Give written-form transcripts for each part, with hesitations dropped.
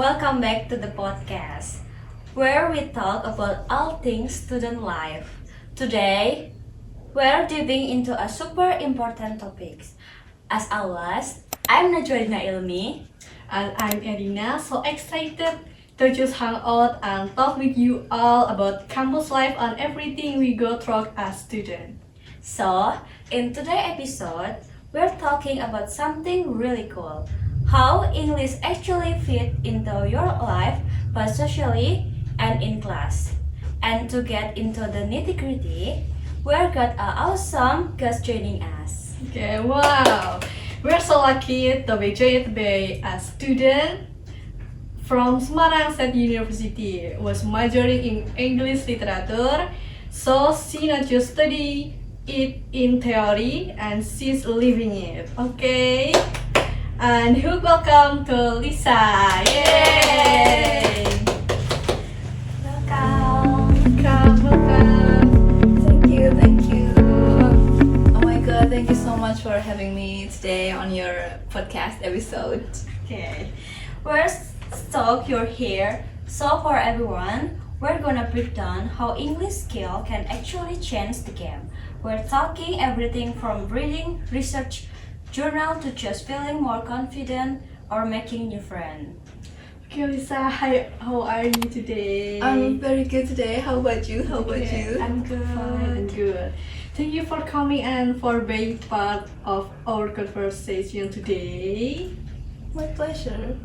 Welcome back to the podcast where we talk about all things student life. Today, we're diving into a super important topic. As always, I'm Najwarina Ilmi. And I'm Erina, so excited to just hang out and talk with you all about campus life and everything we go through as students. So, in today's episode, we're talking about something really cool. How English actually fit into your life, both socially and in class. And to get into the nitty-gritty, we've got an awesome guest joining us. Okay, wow! We're so lucky to be joined by a student from Semarang State University, was majoring in English literature, so she not just study it in theory and she's living it. Okay? And welcome to Lisa! Yay! Welcome. Welcome. Thank you. Oh my god, thank you so much for having me today on your podcast episode. Okay. We're stoked you're here. So for everyone, we're gonna break down how English skill can actually change the game. We're talking everything from reading, research, journal to just feeling more confident or making new friends. Okay, Lisa, hi, how are you today? I'm very good today. How about you? How about Okay, you? I'm good. Fine and good. Thank you for coming and for being part of our conversation today. My pleasure.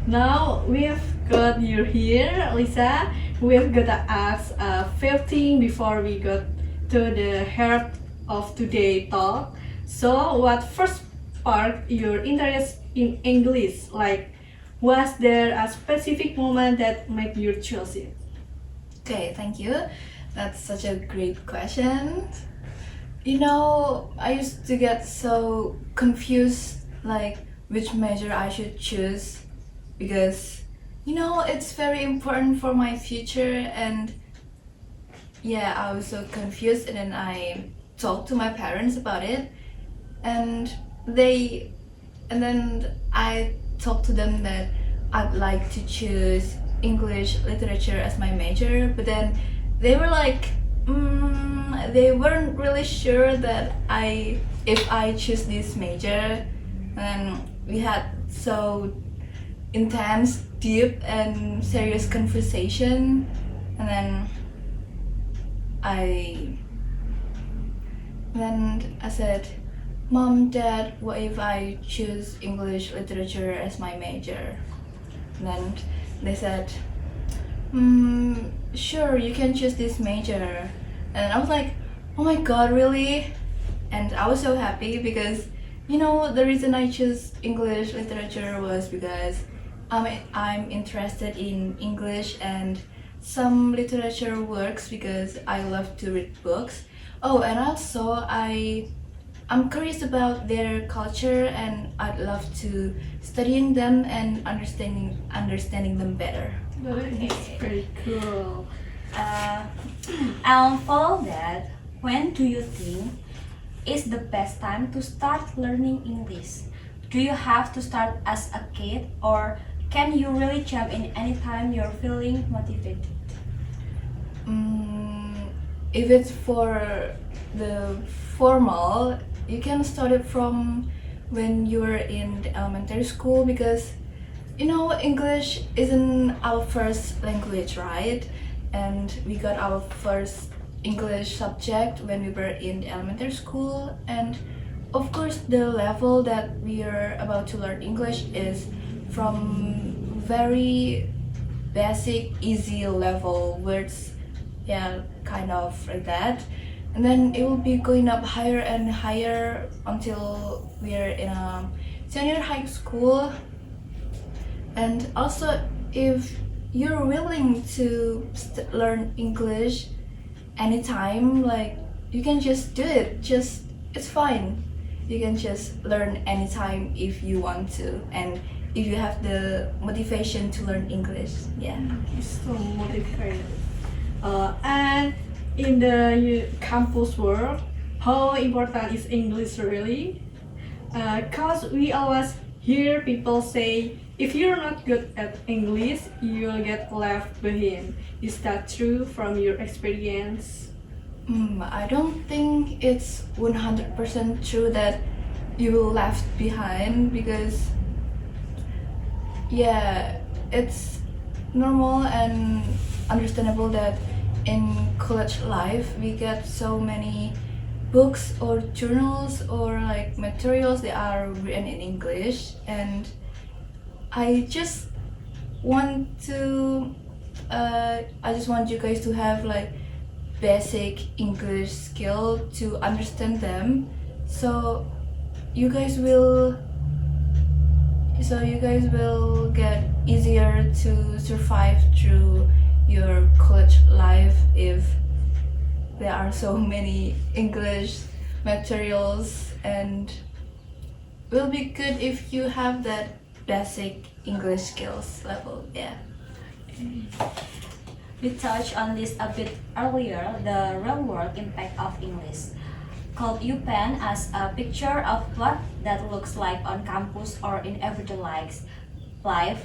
Now we've got you here, Lisa. We've got to ask a few things before we got to the heart of today's talk. So, what first sparked your interest in English? Like, was there a specific moment that made you choose it? Okay, thank you. That's such a great question. You know, I used to get so confused like which major I should choose because it's very important for my future and yeah, I was so confused and then I talked to my parents about it and then I talked to them that I'd like to choose English literature as my major, but then they were like they weren't really sure that if I choose this major. And we had so intense, deep and serious conversation and then I said, Mom, Dad, what if I choose English literature as my major? And then they said, sure, you can choose this major. And I was like, oh my god, really? And I was so happy because the reason I chose English literature was because I'm interested in English and some literature works because I love to read books. Oh, and also I'm curious about their culture and I'd love to studying them and understanding them better. That's very cool. I'll follow that. When do you think is the best time to start learning English? Do you have to start as a kid or can you really jump in anytime you're feeling motivated? If it's for the formal, you can start it from when you're in the elementary school because English isn't our first language, right? And we got our first English subject when we were in the elementary school, and of course the level that we are about to learn English is from very basic, easy level words, yeah, kind of like that. And then it will be going up higher and higher until we're in a senior high school. And also, if you're willing to learn English anytime, like you can just do it. It's fine. You can just learn anytime if you want to, and if you have the motivation to learn English. Yeah. It's so motivated. And in the campus world, how important is English really? Cause we always Here, people say if you're not good at English, you'll get left behind. Is that true from your experience? I don't think it's 100% true that you will left behind because yeah, it's normal and understandable that in college life we get so many books or journals or like materials that are written in English, and I just want to I just want you guys to have like basic English skill to understand them, so you guys will get easier to survive through your college life if there are so many English materials, and will be good if you have that basic English skills level. Yeah. We touched on this a bit earlier, the real world impact of English. Could you paint as a picture of what that looks like on campus or in everyday life? Like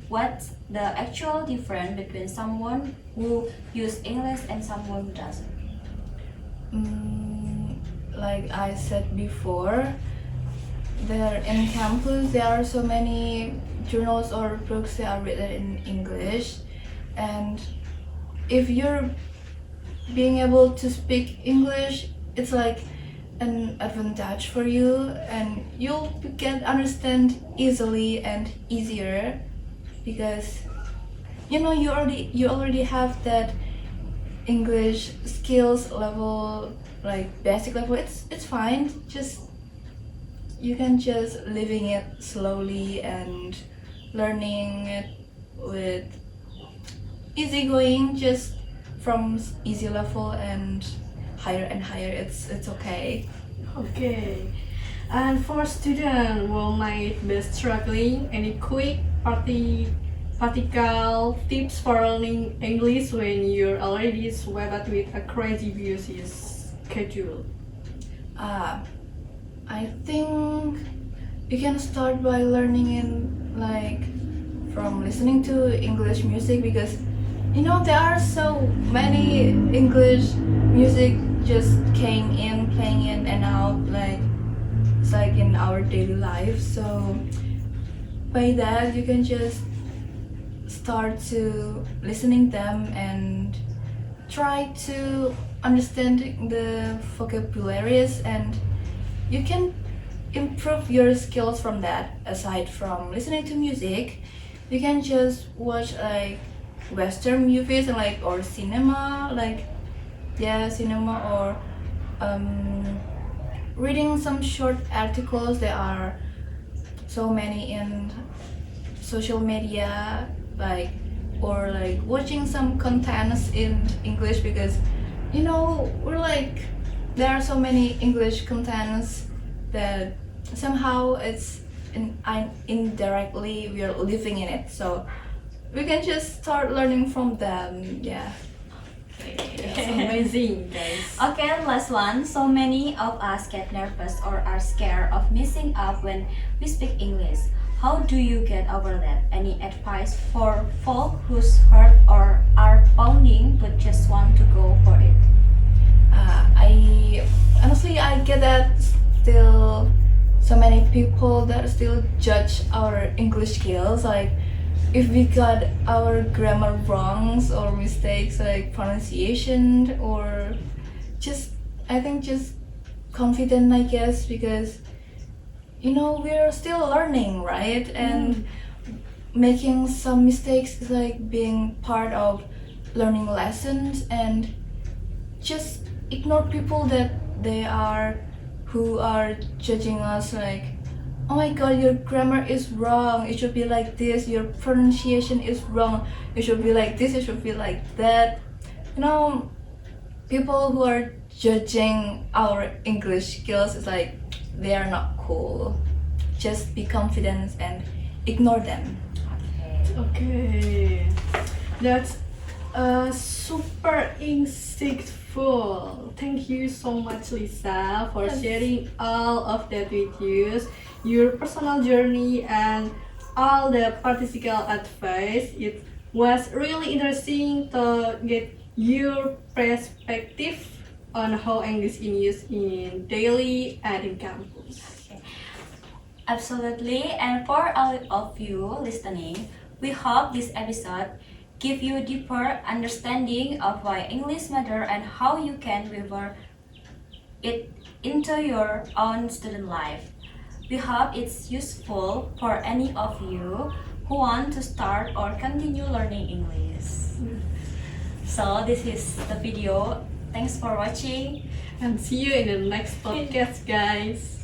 what's the actual difference between someone who uses English and someone who doesn't? Like I said before, there in campus there are so many journals or books that are written in English, and if you're being able to speak English, it's like an advantage for you, and you'll get understand easily and easier because you know you already have that English skills level, like basic level. It's fine, just you can just living it slowly and learning it with easygoing, just from easy level and higher. It's okay. Okay. And for students who might be struggling, any quick practical tips for learning English when you're already swamped with a crazy busy schedule? I think you can start by learning in like from listening to English music, because you know there are so many English music just came in playing in and out, like it's like in our daily life. So by that you can just start to listening them and try to understand the vocabularies, and you can improve your skills from that. Aside from listening to music, you can just watch like Western movies and like or cinema, like cinema, or reading some short articles. There are so many in social media, like or like watching some contents in English, because you know we're like there are so many English contents that somehow it's indirectly we are living in it, so we can just start learning from them. Yeah. That's amazing, guys. Okay, last one. So many of us get nervous or are scared of messing up when we speak English. How do you get over that? Any advice for folk who's hurt or are pounding but just want to go for it? I honestly I get that still so many people that still judge our English skills, like if we got our grammar wrongs or mistakes like pronunciation, or just I think just confident, I guess, because you know we're still learning, right? And making some mistakes is like being part of learning lessons, and just ignore people that they are who are judging us like, oh my god, your grammar is wrong, it should be like this, your pronunciation is wrong, it should be like this, it should be like that. You know, people who are judging our English skills is like they are not cool. Just be confident and ignore them. Okay, that's Super insightful. Thank you so much, Lisa, for Yes. sharing all of that with you, your personal journey and all the practical advice. It was really interesting to get your perspective on how English is used in daily and in campus. Okay. Absolutely. And for all of you listening, we hope this episode give you deeper understanding of why English matter and how you can weave it into your own student life. We hope it's useful for any of you who want to start or continue learning English. So this is the video. Thanks for watching. And see you in the next podcast, guys.